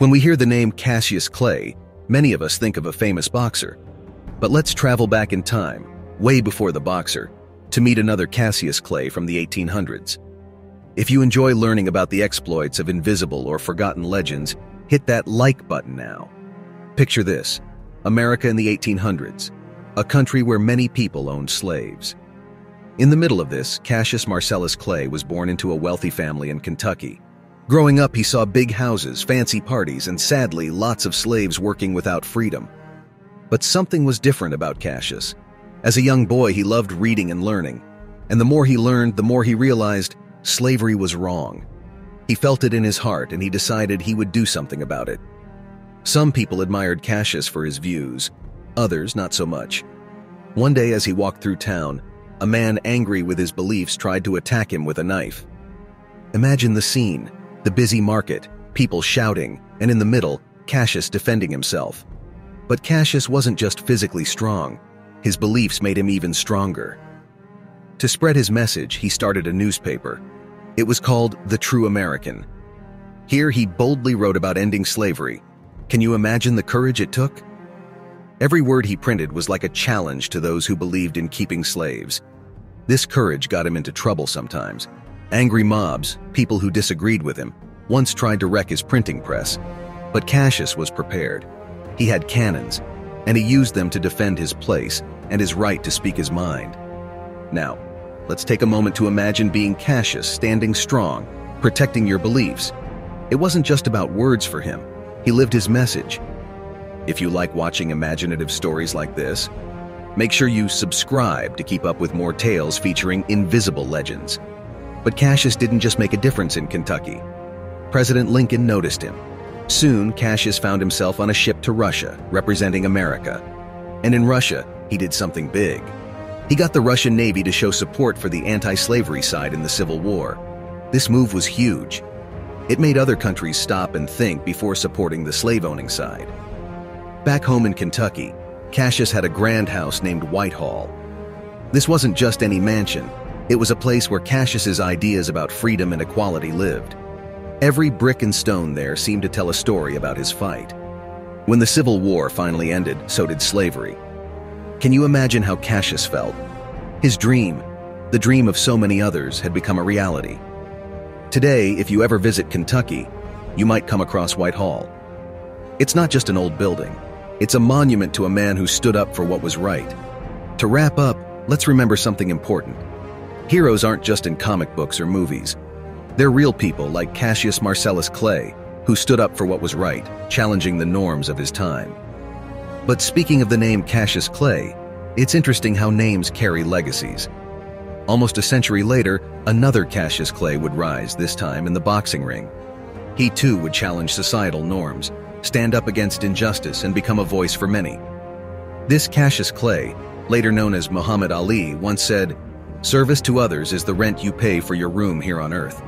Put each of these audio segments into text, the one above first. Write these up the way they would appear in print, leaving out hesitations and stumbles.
When we hear the name Cassius Clay, many of us think of a famous boxer. But let's travel back in time, way before the boxer, to meet another Cassius Clay from the 1800s. If you enjoy learning about the exploits of invisible or forgotten legends, hit that like button now. Picture this: America in the 1800s, a country where many people owned slaves. In the middle of this, Cassius Marcellus Clay was born into a wealthy family in Kentucky. Growing up, he saw big houses, fancy parties, and sadly, lots of slaves working without freedom. But something was different about Cassius. As a young boy, he loved reading and learning. And the more he learned, the more he realized slavery was wrong. He felt it in his heart, and he decided he would do something about it. Some people admired Cassius for his views, others not so much. One day as he walked through town, a man angry with his beliefs tried to attack him with a knife. Imagine the scene: the busy market, people shouting, and in the middle, Cassius defending himself. But Cassius wasn't just physically strong. His beliefs made him even stronger. To spread his message, he started a newspaper. It was called The True American. Here he boldly wrote about ending slavery. Can you imagine the courage it took? Every word he printed was like a challenge to those who believed in keeping slaves. This courage got him into trouble sometimes. Angry mobs, people who disagreed with him, once tried to wreck his printing press. But Cassius was prepared. He had cannons, and he used them to defend his place and his right to speak his mind. Now, let's take a moment to imagine being Cassius, standing strong, protecting your beliefs. It wasn't just about words for him. He lived his message. If you like watching imaginative stories like this, make sure you subscribe to keep up with more tales featuring invisible legends. But Cassius didn't just make a difference in Kentucky. President Lincoln noticed him. Soon, Cassius found himself on a ship to Russia, representing America. And in Russia, he did something big. He got the Russian Navy to show support for the anti-slavery side in the Civil War. This move was huge. It made other countries stop and think before supporting the slave-owning side. Back home in Kentucky, Cassius had a grand house named Whitehall. This wasn't just any mansion. It was a place where Cassius's ideas about freedom and equality lived. Every brick and stone there seemed to tell a story about his fight. When the Civil War finally ended, so did slavery. Can you imagine how Cassius felt? His dream, the dream of so many others, had become a reality. Today, if you ever visit Kentucky, you might come across Whitehall. It's not just an old building. It's a monument to a man who stood up for what was right. To wrap up, let's remember something important. Heroes aren't just in comic books or movies. They're real people like Cassius Marcellus Clay, who stood up for what was right, challenging the norms of his time. But speaking of the name Cassius Clay, it's interesting how names carry legacies. Almost a century later, another Cassius Clay would rise, this time in the boxing ring. He too would challenge societal norms, stand up against injustice, and become a voice for many. This Cassius Clay, later known as Muhammad Ali, once said, "Service to others is the rent you pay for your room here on earth."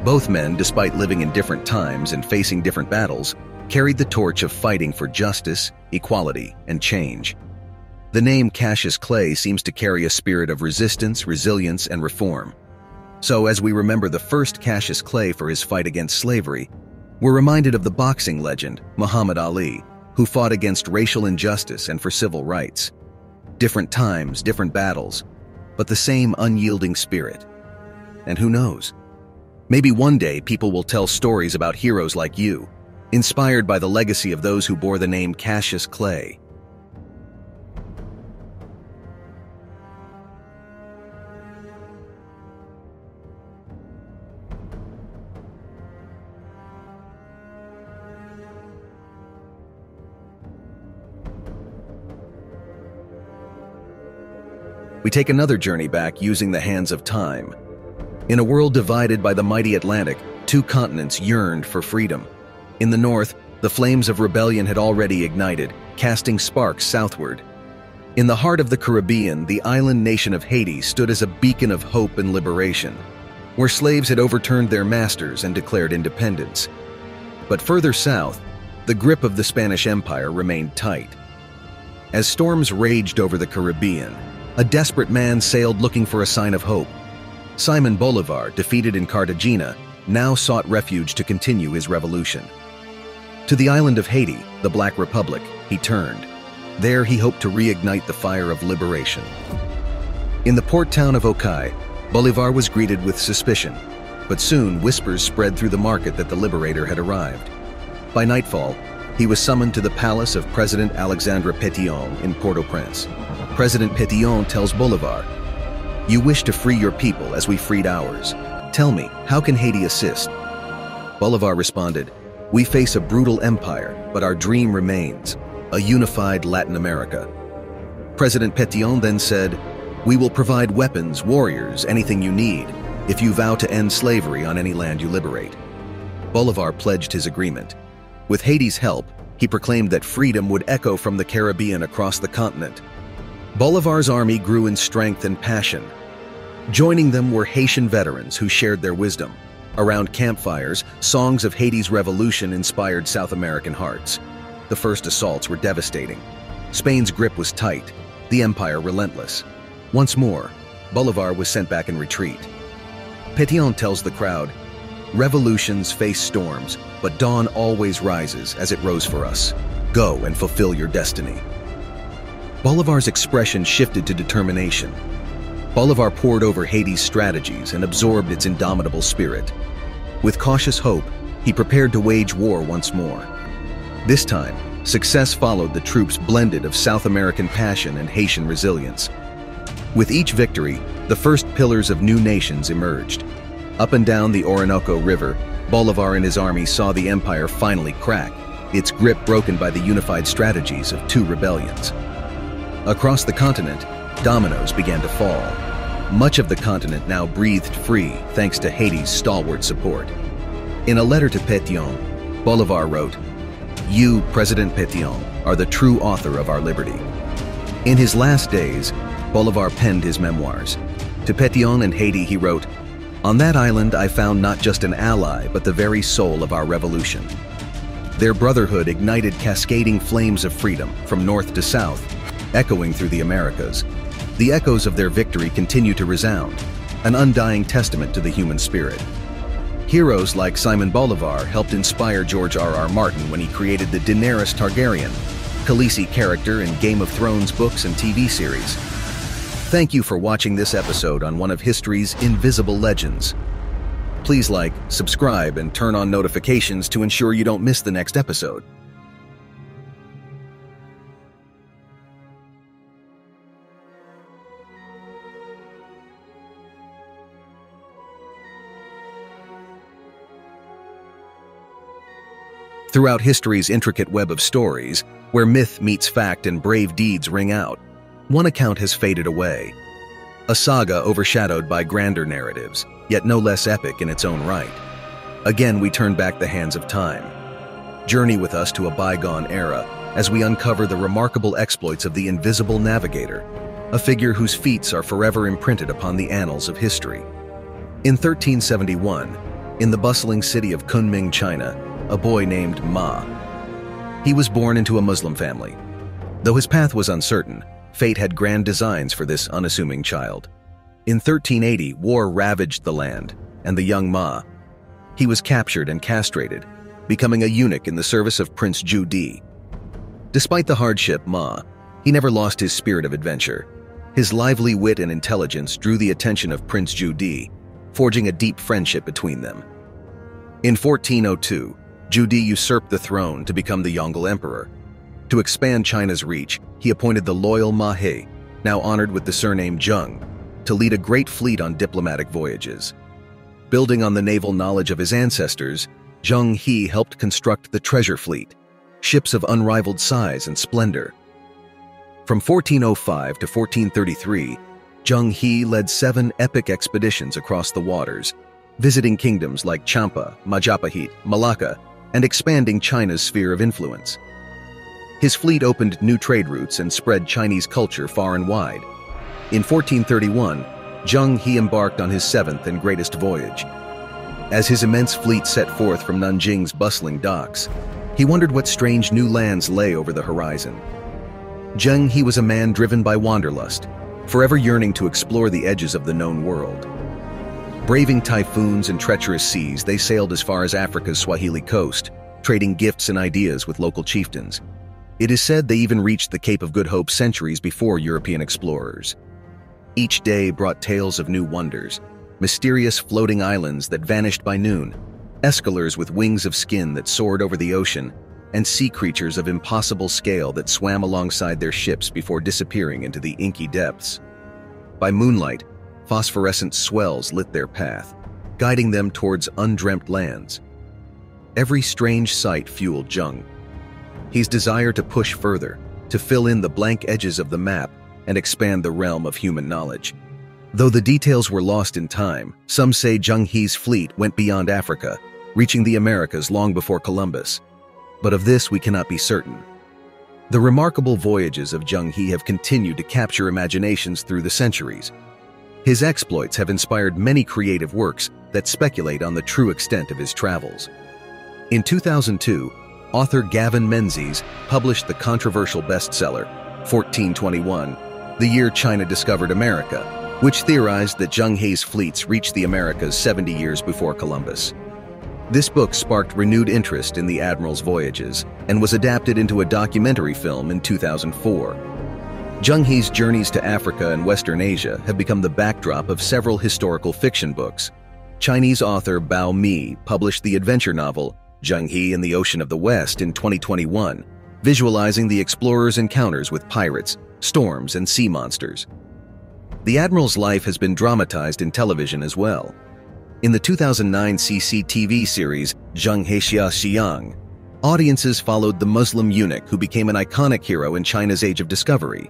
Both men, despite living in different times and facing different battles, carried the torch of fighting for justice, equality, and change. The name Cassius Clay seems to carry a spirit of resistance, resilience, and reform. So as we remember the first Cassius Clay for his fight against slavery, we're reminded of the boxing legend, Muhammad Ali, who fought against racial injustice and for civil rights. Different times, different battles, but the same unyielding spirit. And who knows? Maybe one day people will tell stories about heroes like you, inspired by the legacy of those who bore the name Cassius Clay. We take another journey back using the hands of time. In a world divided by the mighty Atlantic, two continents yearned for freedom. In the north, the flames of rebellion had already ignited, casting sparks southward. In the heart of the Caribbean, the island nation of Haiti stood as a beacon of hope and liberation, where slaves had overturned their masters and declared independence. But further south, the grip of the Spanish Empire remained tight. As storms raged over the Caribbean, a desperate man sailed looking for a sign of hope. Simon Bolivar, defeated in Cartagena, now sought refuge to continue his revolution. To the island of Haiti, the Black Republic, he turned. There he hoped to reignite the fire of liberation. In the port town of Okai, Bolivar was greeted with suspicion, but soon whispers spread through the market that the liberator had arrived. By nightfall, he was summoned to the palace of President Alexandre Pétion in Port-au-Prince. President Pétion tells Bolivar, "You wish to free your people as we freed ours. Tell me, how can Haiti assist?" Bolivar responded, "We face a brutal empire, but our dream remains, a unified Latin America." President Pétion then said, "We will provide weapons, warriors, anything you need, if you vow to end slavery on any land you liberate." Bolivar pledged his agreement. With Haiti's help, he proclaimed that freedom would echo from the Caribbean across the continent. Bolivar's army grew in strength and passion. Joining them were Haitian veterans who shared their wisdom. Around campfires, songs of Haiti's revolution inspired South American hearts. The first assaults were devastating. Spain's grip was tight, the empire relentless. Once more, Bolivar was sent back in retreat. Pétion tells the crowd, "Revolutions face storms, but dawn always rises as it rose for us. Go and fulfill your destiny." Bolivar's expression shifted to determination. Bolivar pored over Haiti's strategies and absorbed its indomitable spirit. With cautious hope, he prepared to wage war once more. This time, success followed the troops' blended of South American passion and Haitian resilience. With each victory, the first pillars of new nations emerged. Up and down the Orinoco River, Bolivar and his army saw the empire finally crack, its grip broken by the unified strategies of two rebellions. Across the continent, dominoes began to fall. Much of the continent now breathed free thanks to Haiti's stalwart support. In a letter to Pétion, Bolivar wrote, "You, President Pétion, are the true author of our liberty." In his last days, Bolivar penned his memoirs. To Pétion and Haiti he wrote, "On that island I found not just an ally, but the very soul of our revolution." Their brotherhood ignited cascading flames of freedom from north to south, echoing through the Americas. The echoes of their victory continue to resound, an undying testament to the human spirit. Heroes like Simon Bolivar helped inspire George R.R. Martin when he created the Daenerys Targaryen, Khaleesi character in Game of Thrones books and TV series. Thank you for watching this episode on one of history's invisible legends. Please like, subscribe, and turn on notifications to ensure you don't miss the next episode. Throughout history's intricate web of stories, where myth meets fact and brave deeds ring out, one account has faded away. A saga overshadowed by grander narratives, yet no less epic in its own right. Again, we turn back the hands of time. Journey with us to a bygone era as we uncover the remarkable exploits of the Invisible Navigator, a figure whose feats are forever imprinted upon the annals of history. In 1371, in the bustling city of Kunming, China, a boy named Ma. He was born into a Muslim family. Though his path was uncertain, fate had grand designs for this unassuming child. In 1380, war ravaged the land, and the young Ma. He was captured and castrated, becoming a eunuch in the service of Prince Zheng He. Despite the hardship, he never lost his spirit of adventure. His lively wit and intelligence drew the attention of Prince Zheng He, forging a deep friendship between them. In 1402, Zheng He usurped the throne to become the Yongle Emperor. To expand China's reach, he appointed the loyal Ma He, now honored with the surname Zheng, to lead a great fleet on diplomatic voyages. Building on the naval knowledge of his ancestors, Zheng He helped construct the Treasure Fleet, ships of unrivaled size and splendor. From 1405 to 1433, Zheng He led 7 epic expeditions across the waters, visiting kingdoms like Champa, Majapahit, Malacca, and expanding China's sphere of influence. His fleet opened new trade routes and spread Chinese culture far and wide. In 1431, Zheng He embarked on his 7th and greatest voyage. As his immense fleet set forth from Nanjing's bustling docks, he wondered what strange new lands lay over the horizon. Zheng He was a man driven by wanderlust, forever yearning to explore the edges of the known world. Braving typhoons and treacherous seas, they sailed as far as Africa's Swahili coast, trading gifts and ideas with local chieftains. It is said they even reached the Cape of Good Hope centuries before European explorers. Each day brought tales of new wonders, mysterious floating islands that vanished by noon, escalers with wings of skin that soared over the ocean, and sea creatures of impossible scale that swam alongside their ships before disappearing into the inky depths. By moonlight, phosphorescent swells lit their path, guiding them towards undreamt lands. Every strange sight fueled Zheng He's desire to push further, to fill in the blank edges of the map and expand the realm of human knowledge. Though the details were lost in time, some say Zheng He's fleet went beyond Africa, reaching the Americas long before Columbus. But of this we cannot be certain. The remarkable voyages of Zheng He have continued to capture imaginations through the centuries. His exploits have inspired many creative works that speculate on the true extent of his travels. In 2002, author Gavin Menzies published the controversial bestseller, 1421, The Year China Discovered America, which theorized that Zheng He's fleets reached the Americas 70 years before Columbus. This book sparked renewed interest in the admiral's voyages and was adapted into a documentary film in 2004. Zheng He's journeys to Africa and Western Asia have become the backdrop of several historical fiction books. Chinese author Bao Mi published the adventure novel Zheng He in the Ocean of the West in 2021, visualizing the explorer's encounters with pirates, storms, and sea monsters. The admiral's life has been dramatized in television as well. In the 2009 CCTV series Zheng He Xia Xiang, audiences followed the Muslim eunuch who became an iconic hero in China's Age of Discovery.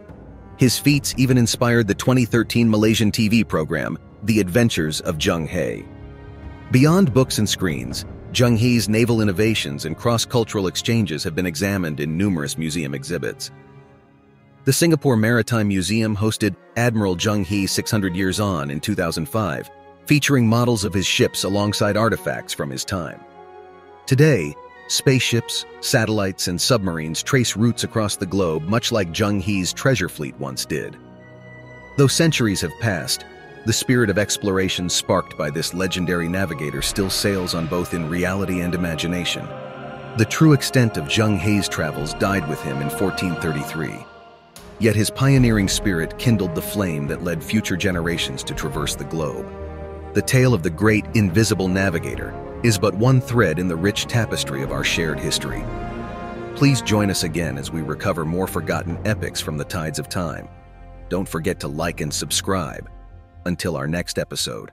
His feats even inspired the 2013 Malaysian TV program The Adventures of Zheng He. Beyond books and screens, Zheng He's naval innovations and cross-cultural exchanges have been examined in numerous museum exhibits. The Singapore Maritime Museum hosted Admiral Zheng He 600 Years On in 2005, featuring models of his ships alongside artifacts from his time. Today, spaceships, satellites, and submarines trace routes across the globe much like Zheng He's treasure fleet once did. Though centuries have passed, the spirit of exploration sparked by this legendary navigator still sails on both in reality and imagination. The true extent of Zheng He's travels died with him in 1433. Yet his pioneering spirit kindled the flame that led future generations to traverse the globe. The tale of the great invisible navigator is but one thread in the rich tapestry of our shared history. Please join us again as we recover more forgotten epics from the tides of time. Don't forget to like and subscribe. Until our next episode.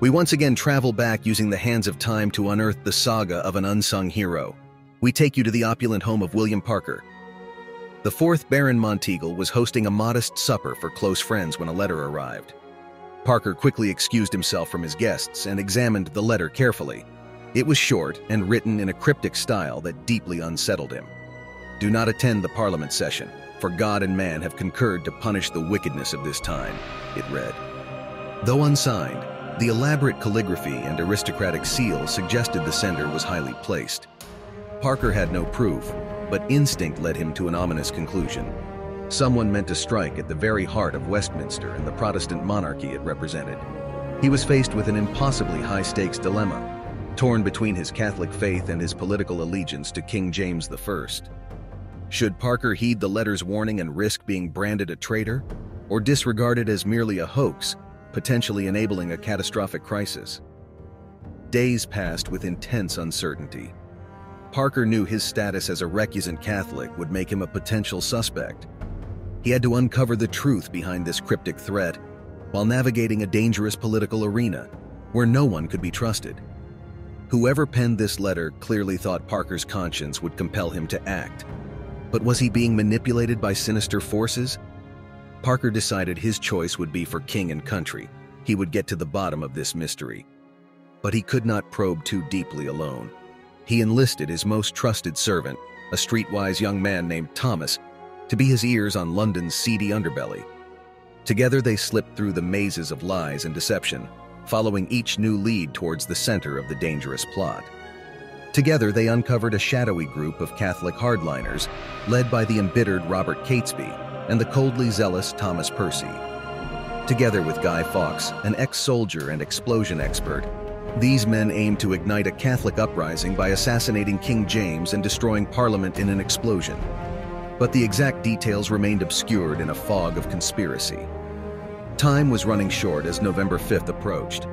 We once again travel back using the hands of time to unearth the saga of an unsung hero. We take you to the opulent home of William Parker. The 4th Baron Monteagle was hosting a modest supper for close friends when a letter arrived. Parker quickly excused himself from his guests and examined the letter carefully. It was short and written in a cryptic style that deeply unsettled him. "Do not attend the Parliament session, for God and man have concurred to punish the wickedness of this time," it read. Though unsigned, the elaborate calligraphy and aristocratic seal suggested the sender was highly placed. Parker had no proof, but instinct led him to an ominous conclusion. Someone meant to strike at the very heart of Westminster and the Protestant monarchy it represented. He was faced with an impossibly high-stakes dilemma, torn between his Catholic faith and his political allegiance to King James I. Should Parker heed the letter's warning and risk being branded a traitor, or disregard it as merely a hoax, potentially enabling a catastrophic crisis? Days passed with intense uncertainty. Parker knew his status as a recusant Catholic would make him a potential suspect. He had to uncover the truth behind this cryptic threat while navigating a dangerous political arena where no one could be trusted. Whoever penned this letter clearly thought Parker's conscience would compel him to act. But was he being manipulated by sinister forces? Parker decided his choice would be for king and country. He would get to the bottom of this mystery. But he could not probe too deeply alone. He enlisted his most trusted servant, a streetwise young man named Thomas, to be his ears on London's seedy underbelly. Together they slipped through the mazes of lies and deception, following each new lead towards the center of the dangerous plot. Together they uncovered a shadowy group of Catholic hardliners, led by the embittered Robert Catesby and the coldly zealous Thomas Percy. Together with Guy Fawkes, an ex-soldier and explosion expert, these men aimed to ignite a Catholic uprising by assassinating King James and destroying Parliament in an explosion. But the exact details remained obscured in a fog of conspiracy. Time was running short as November 5th approached.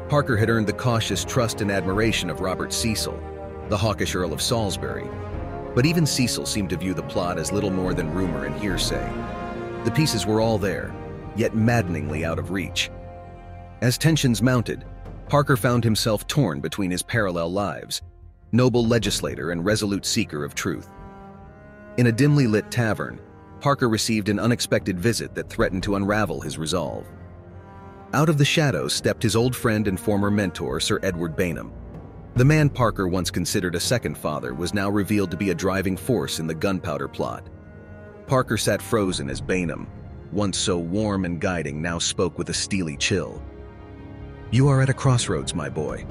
Parker had earned the cautious trust and admiration of Robert Cecil, the hawkish Earl of Salisbury. But even Cecil seemed to view the plot as little more than rumor and hearsay. The pieces were all there, yet maddeningly out of reach. As tensions mounted, Parker found himself torn between his parallel lives, noble legislator and resolute seeker of truth. In a dimly lit tavern, Parker received an unexpected visit that threatened to unravel his resolve. Out of the shadows stepped his old friend and former mentor, Sir Edward Bainham. The man Parker once considered a second father was now revealed to be a driving force in the gunpowder plot. Parker sat frozen as Bainham, once so warm and guiding, now spoke with a steely chill. "You are at a crossroads, my boy,"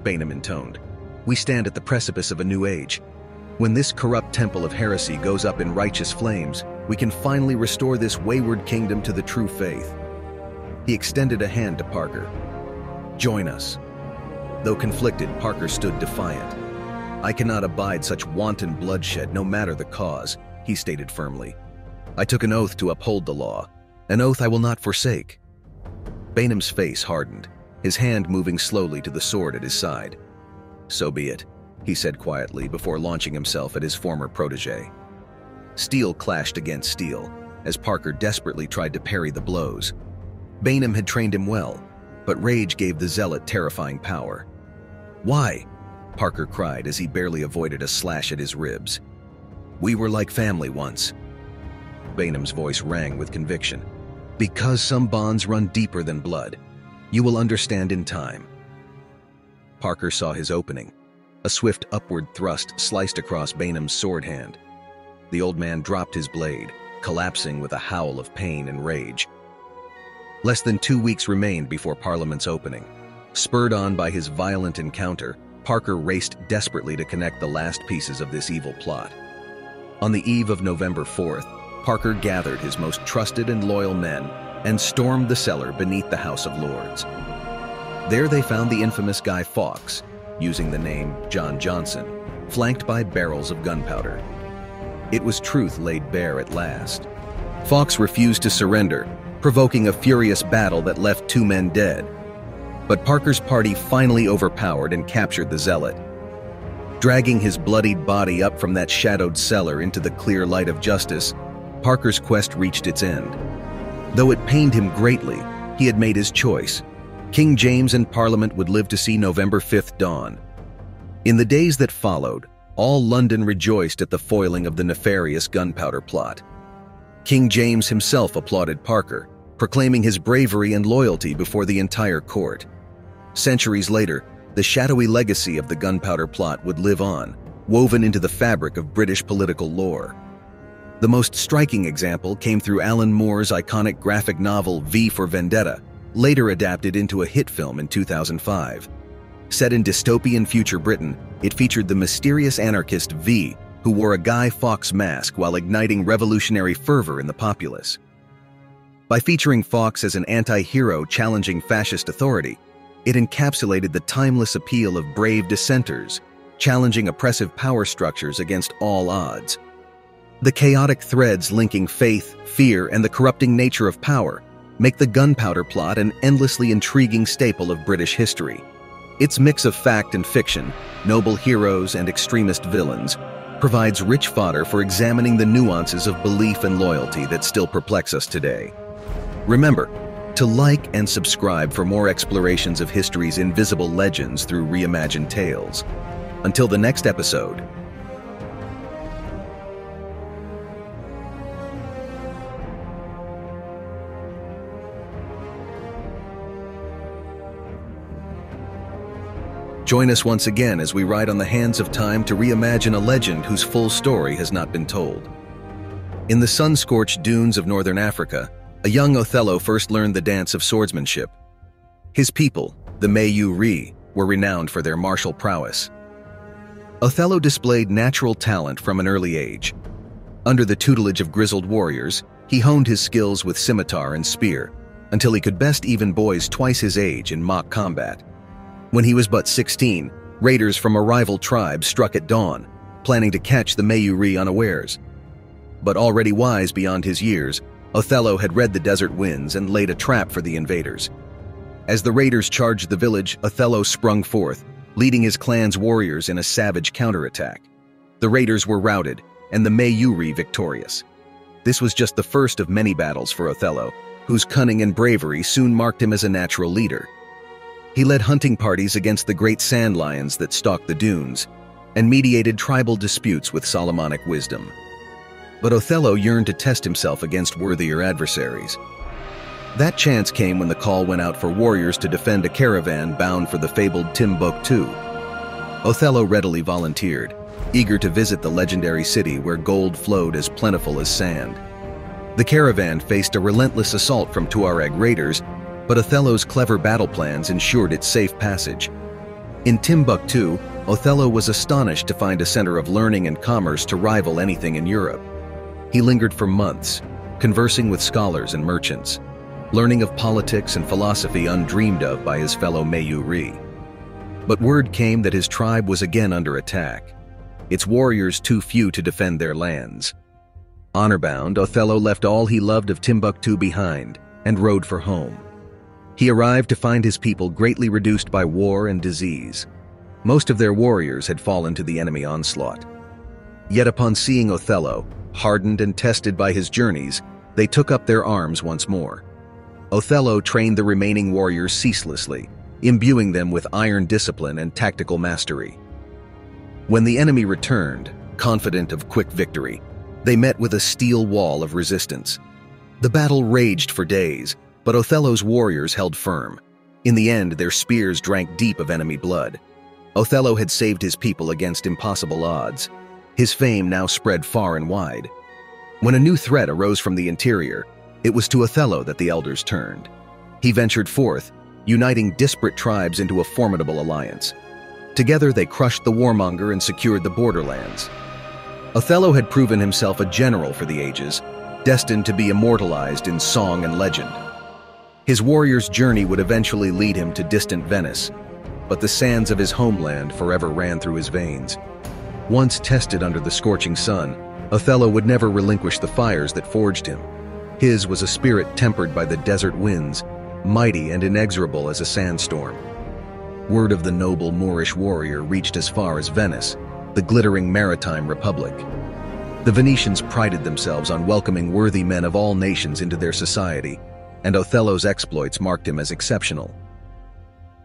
Bainham intoned. "We stand at the precipice of a new age. When this corrupt temple of heresy goes up in righteous flames, we can finally restore this wayward kingdom to the true faith." He extended a hand to Parker. "Join us." Though conflicted, Parker stood defiant. "I cannot abide such wanton bloodshed, no matter the cause," he stated firmly. "I took an oath to uphold the law, an oath I will not forsake." Bainham's face hardened, his hand moving slowly to the sword at his side. "So be it," he said quietly before launching himself at his former protege. Steel clashed against steel, as Parker desperately tried to parry the blows. Bainham had trained him well, but rage gave the zealot terrifying power. "Why?" Parker cried as he barely avoided a slash at his ribs. "We were like family once." Bainham's voice rang with conviction. "Because some bonds run deeper than blood. You will understand in time." Parker saw his opening. A swift upward thrust sliced across Bainham's sword hand. The old man dropped his blade, collapsing with a howl of pain and rage. Less than 2 weeks remained before Parliament's opening. Spurred on by his violent encounter, Parker raced desperately to connect the last pieces of this evil plot. On the eve of November 4th, Parker gathered his most trusted and loyal men and stormed the cellar beneath the House of Lords. There they found the infamous Guy Fawkes, using the name John Johnson, flanked by barrels of gunpowder. It was truth laid bare at last. Fawkes refused to surrender, provoking a furious battle that left 2 men dead. But Parker's party finally overpowered and captured the zealot. Dragging his bloodied body up from that shadowed cellar into the clear light of justice, Parker's quest reached its end. Though it pained him greatly, he had made his choice. King James and Parliament would live to see November 5th dawn. In the days that followed, all London rejoiced at the foiling of the nefarious gunpowder plot. King James himself applauded Parker, proclaiming his bravery and loyalty before the entire court. Centuries later, the shadowy legacy of the gunpowder plot would live on, woven into the fabric of British political lore. The most striking example came through Alan Moore's iconic graphic novel V for Vendetta, later adapted into a hit film in 2005. Set in dystopian future Britain, it featured the mysterious anarchist V, who wore a Guy Fawkes mask while igniting revolutionary fervor in the populace. By featuring Fawkes as an anti-hero challenging fascist authority, it encapsulated the timeless appeal of brave dissenters, challenging oppressive power structures against all odds. The chaotic threads linking faith, fear, and the corrupting nature of power make the gunpowder plot an endlessly intriguing staple of British history. Its mix of fact and fiction, noble heroes and extremist villains, provides rich fodder for examining the nuances of belief and loyalty that still perplex us today. Remember to like and subscribe for more explorations of history's invisible legends through reimagined tales. Until the next episode, Join us once again as we ride on the hands of time to reimagine a legend whose full story has not been told. In the sun-scorched dunes of northern Africa, a young Othello first learned the dance of swordsmanship. His people, the Mayuri, were renowned for their martial prowess. Othello displayed natural talent from an early age. Under the tutelage of grizzled warriors, he honed his skills with scimitar and spear, until he could best even boys twice his age in mock combat. When he was but 16, raiders from a rival tribe struck at dawn, planning to catch the Mayuri unawares. But already wise beyond his years, Othello had read the desert winds and laid a trap for the invaders. As the raiders charged the village, Othello sprung forth, leading his clan's warriors in a savage counterattack. The raiders were routed, and the Mayuri victorious. This was just the first of many battles for Othello, whose cunning and bravery soon marked him as a natural leader. He led hunting parties against the great sand lions that stalked the dunes, and mediated tribal disputes with Solomonic wisdom. But Othello yearned to test himself against worthier adversaries. That chance came when the call went out for warriors to defend a caravan bound for the fabled Timbuktu. Othello readily volunteered, eager to visit the legendary city where gold flowed as plentiful as sand. The caravan faced a relentless assault from Tuareg raiders, but Othello's clever battle plans ensured its safe passage. In Timbuktu, Othello was astonished to find a center of learning and commerce to rival anything in Europe. He lingered for months, conversing with scholars and merchants, learning of politics and philosophy undreamed of by his fellow Mayuri. But word came that his tribe was again under attack, its warriors too few to defend their lands. Honor-bound, Othello left all he loved of Timbuktu behind and rode for home. He arrived to find his people greatly reduced by war and disease. Most of their warriors had fallen to the enemy onslaught. Yet upon seeing Othello, hardened and tested by his journeys, they took up their arms once more. Othello trained the remaining warriors ceaselessly, imbuing them with iron discipline and tactical mastery. When the enemy returned, confident of quick victory, they met with a steel wall of resistance. The battle raged for days, but Othello's warriors held firm. In the end, their spears drank deep of enemy blood. Othello had saved his people against impossible odds. His fame now spread far and wide. When a new threat arose from the interior, it was to Othello that the elders turned. He ventured forth, uniting disparate tribes into a formidable alliance. Together they crushed the warmonger and secured the borderlands. Othello had proven himself a general for the ages, destined to be immortalized in song and legend. His warrior's journey would eventually lead him to distant Venice, but the sands of his homeland forever ran through his veins. Once tested under the scorching sun, Othello would never relinquish the fires that forged him. His was a spirit tempered by the desert winds, mighty and inexorable as a sandstorm. Word of the noble Moorish warrior reached as far as Venice, the glittering maritime republic. The Venetians prided themselves on welcoming worthy men of all nations into their society, and Othello's exploits marked him as exceptional.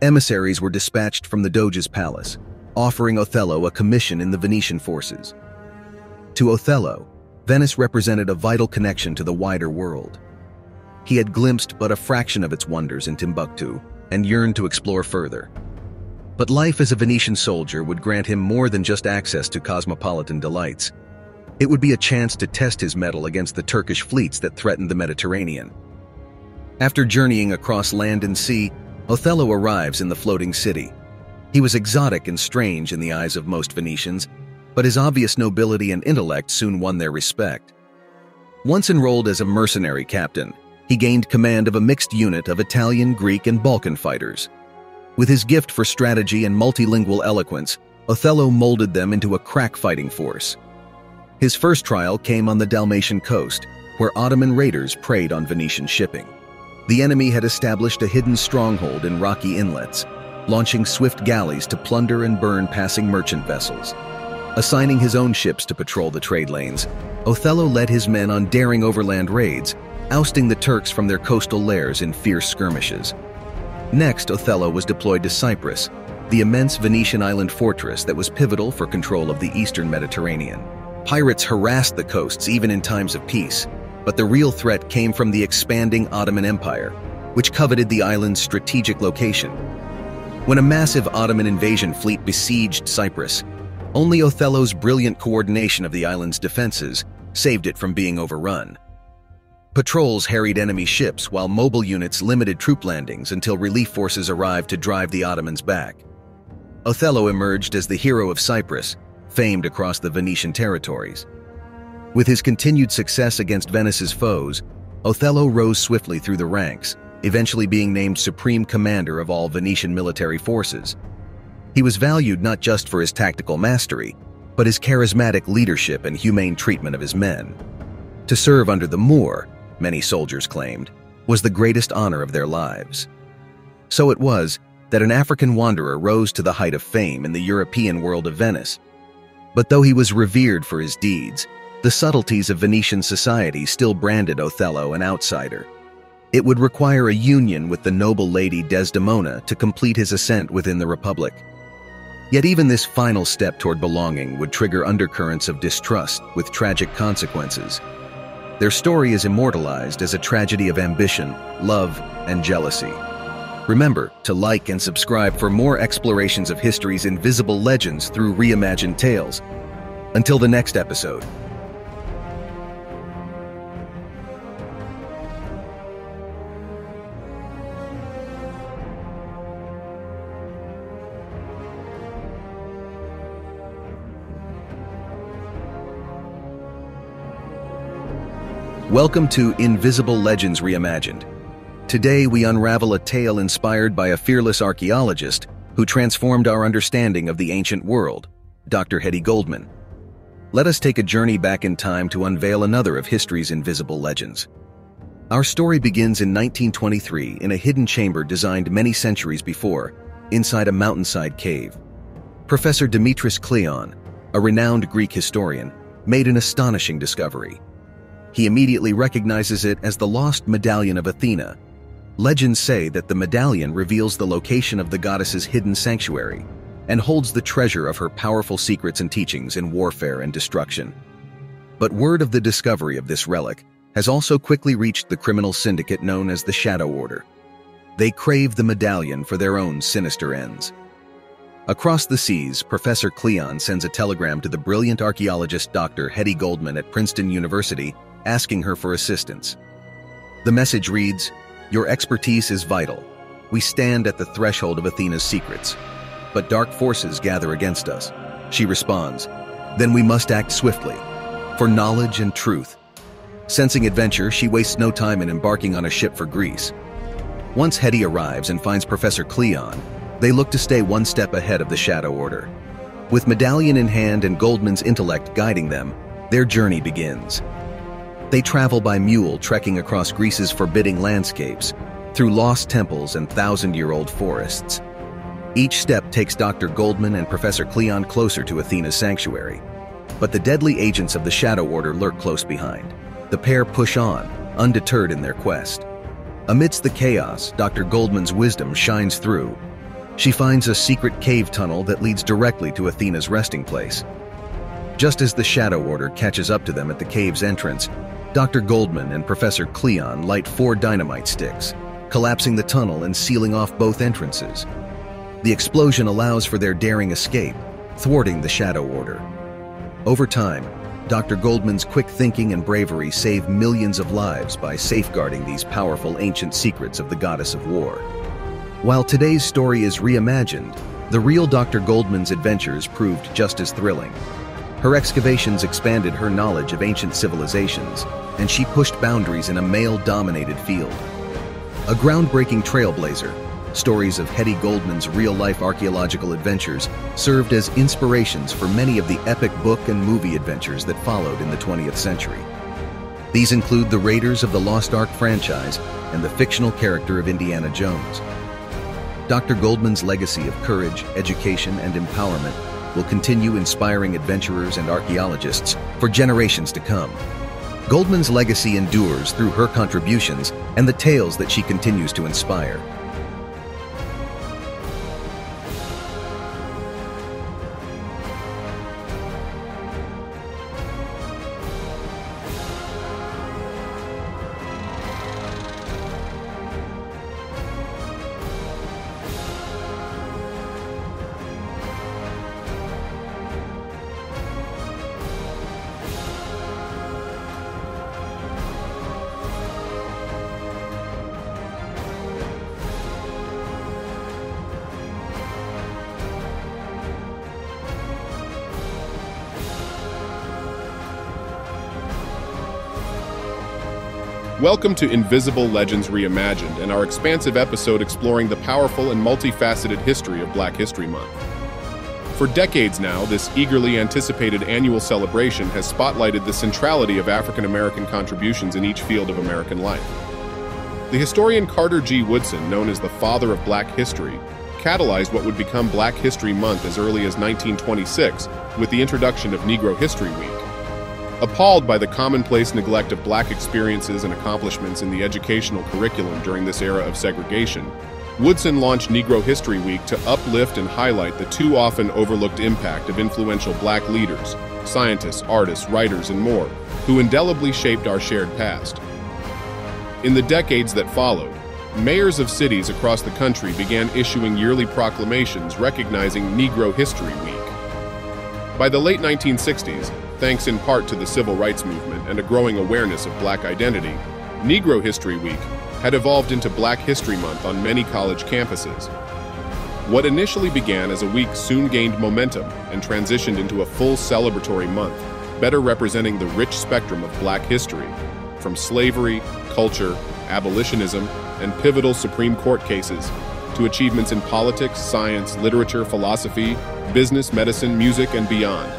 Emissaries were dispatched from the Doge's palace, offering Othello a commission in the Venetian forces. To Othello, Venice represented a vital connection to the wider world. He had glimpsed but a fraction of its wonders in Timbuktu and yearned to explore further. But life as a Venetian soldier would grant him more than just access to cosmopolitan delights. It would be a chance to test his mettle against the Turkish fleets that threatened the Mediterranean. After journeying across land and sea, Othello arrives in the floating city. He was exotic and strange in the eyes of most Venetians, but his obvious nobility and intellect soon won their respect. Once enrolled as a mercenary captain, he gained command of a mixed unit of Italian, Greek, and Balkan fighters. With his gift for strategy and multilingual eloquence, Othello molded them into a crack-fighting force. His first trial came on the Dalmatian coast, where Ottoman raiders preyed on Venetian shipping. The enemy had established a hidden stronghold in rocky inlets, launching swift galleys to plunder and burn passing merchant vessels. Assigning his own ships to patrol the trade lanes, Othello led his men on daring overland raids, ousting the Turks from their coastal lairs in fierce skirmishes. Next, Othello was deployed to Cyprus, the immense Venetian island fortress that was pivotal for control of the eastern Mediterranean. Pirates harassed the coasts even in times of peace, but the real threat came from the expanding Ottoman Empire, which coveted the island's strategic location. When a massive Ottoman invasion fleet besieged Cyprus, only Othello's brilliant coordination of the island's defenses saved it from being overrun. Patrols harried enemy ships while mobile units limited troop landings until relief forces arrived to drive the Ottomans back. Othello emerged as the hero of Cyprus, famed across the Venetian territories. With his continued success against Venice's foes, Othello rose swiftly through the ranks, eventually being named supreme commander of all Venetian military forces. He was valued not just for his tactical mastery, but his charismatic leadership and humane treatment of his men. To serve under the Moor, many soldiers claimed, was the greatest honor of their lives. So it was that an African wanderer rose to the height of fame in the European world of Venice. But though he was revered for his deeds, the subtleties of Venetian society still branded Othello an outsider. It would require a union with the noble lady Desdemona to complete his ascent within the Republic. Yet even this final step toward belonging would trigger undercurrents of distrust with tragic consequences. Their story is immortalized as a tragedy of ambition, love, and jealousy. Remember to like and subscribe for more explorations of history's invisible legends through reimagined tales. Until the next episode. Welcome to Invisible Legends Reimagined. Today we unravel a tale inspired by a fearless archaeologist who transformed our understanding of the ancient world, Dr. Hetty Goldman. Let us take a journey back in time to unveil another of history's invisible legends. Our story begins in 1923 in a hidden chamber designed many centuries before, inside a mountainside cave. Professor Dimitris Kleon, a renowned Greek historian, made an astonishing discovery. He immediately recognizes it as the lost medallion of Athena. Legends say that the medallion reveals the location of the goddess's hidden sanctuary and holds the treasure of her powerful secrets and teachings in warfare and destruction. But word of the discovery of this relic has also quickly reached the criminal syndicate known as the Shadow Order. They crave the medallion for their own sinister ends. Across the seas, Professor Kleon sends a telegram to the brilliant archaeologist Dr. Hetty Goldman at Princeton University, asking her for assistance. The message reads, "Your expertise is vital. We stand at the threshold of Athena's secrets, but dark forces gather against us." She responds, "Then we must act swiftly, for knowledge and truth." Sensing adventure, she wastes no time in embarking on a ship for Greece. Once Hetty arrives and finds Professor Kleon, they look to stay one step ahead of the Shadow Order. With medallion in hand and Goldman's intellect guiding them, their journey begins. They travel by mule, trekking across Greece's forbidding landscapes, through lost temples and thousand-year-old forests. Each step takes Dr. Goldman and Professor Kleon closer to Athena's sanctuary. But the deadly agents of the Shadow Order lurk close behind. The pair push on, undeterred in their quest. Amidst the chaos, Dr. Goldman's wisdom shines through. She finds a secret cave tunnel that leads directly to Athena's resting place. Just as the Shadow Order catches up to them at the cave's entrance, Dr. Goldman and Professor Kleon light 4 dynamite sticks, collapsing the tunnel and sealing off both entrances. The explosion allows for their daring escape, thwarting the Shadow Order. Over time, Dr. Goldman's quick thinking and bravery save millions of lives by safeguarding these powerful ancient secrets of the goddess of war. While today's story is reimagined, the real Dr. Goldman's adventures proved just as thrilling. Her excavations expanded her knowledge of ancient civilizations, and she pushed boundaries in a male-dominated field. A groundbreaking trailblazer, stories of Hetty Goldman's real-life archaeological adventures served as inspirations for many of the epic book and movie adventures that followed in the 20th century. These include the Raiders of the Lost Ark franchise and the fictional character of Indiana Jones. Dr. Goldman's legacy of courage, education, and empowerment will continue inspiring adventurers and archaeologists for generations to come. Goldman's legacy endures through her contributions and the tales that she continues to inspire. Welcome to Invisible Legends Reimagined and our expansive episode exploring the powerful and multifaceted history of Black History Month. For decades now, this eagerly anticipated annual celebration has spotlighted the centrality of African American contributions in each field of American life. The historian Carter G. Woodson, known as the father of Black history, catalyzed what would become Black History Month as early as 1926 with the introduction of Negro History Week. Appalled by the commonplace neglect of Black experiences and accomplishments in the educational curriculum during this era of segregation, Woodson launched Negro History Week to uplift and highlight the too often overlooked impact of influential Black leaders, scientists, artists, writers, and more, who indelibly shaped our shared past. In the decades that followed, mayors of cities across the country began issuing yearly proclamations recognizing Negro History Week. By the late 1960s, thanks in part to the Civil Rights Movement and a growing awareness of Black identity, Negro History Week had evolved into Black History Month on many college campuses. What initially began as a week soon gained momentum and transitioned into a full celebratory month, better representing the rich spectrum of Black history, from slavery, culture, abolitionism, and pivotal Supreme Court cases, to achievements in politics, science, literature, philosophy, business, medicine, music, and beyond.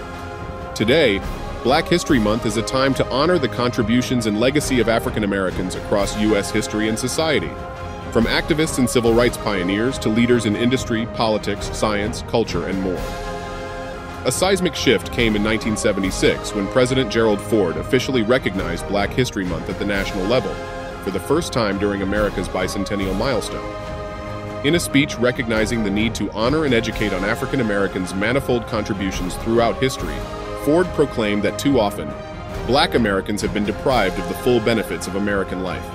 Today, Black History Month is a time to honor the contributions and legacy of African Americans across U.S. history and society, from activists and civil rights pioneers to leaders in industry, politics, science, culture, and more. A seismic shift came in 1976 when President Gerald Ford officially recognized Black History Month at the national level, for the first time during America's bicentennial milestone. In a speech recognizing the need to honor and educate on African Americans' manifold contributions throughout history, Ford proclaimed that too often, Black Americans have been deprived of the full benefits of American life.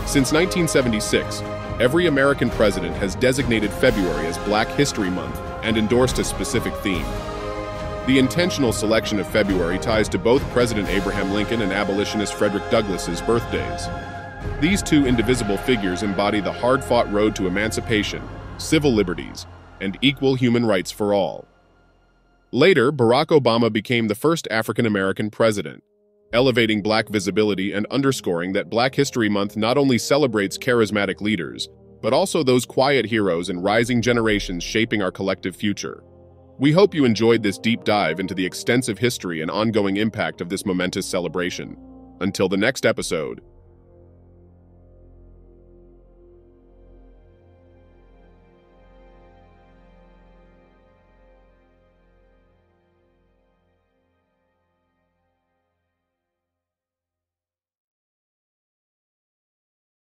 Since 1976, every American president has designated February as Black History Month and endorsed a specific theme. The intentional selection of February ties to both President Abraham Lincoln and abolitionist Frederick Douglass's birthdays. These two indivisible figures embody the hard-fought road to emancipation, civil liberties, and equal human rights for all. Later, Barack Obama became the first African-American president, elevating Black visibility and underscoring that Black History Month not only celebrates charismatic leaders, but also those quiet heroes and rising generations shaping our collective future. We hope you enjoyed this deep dive into the extensive history and ongoing impact of this momentous celebration. Until the next episode,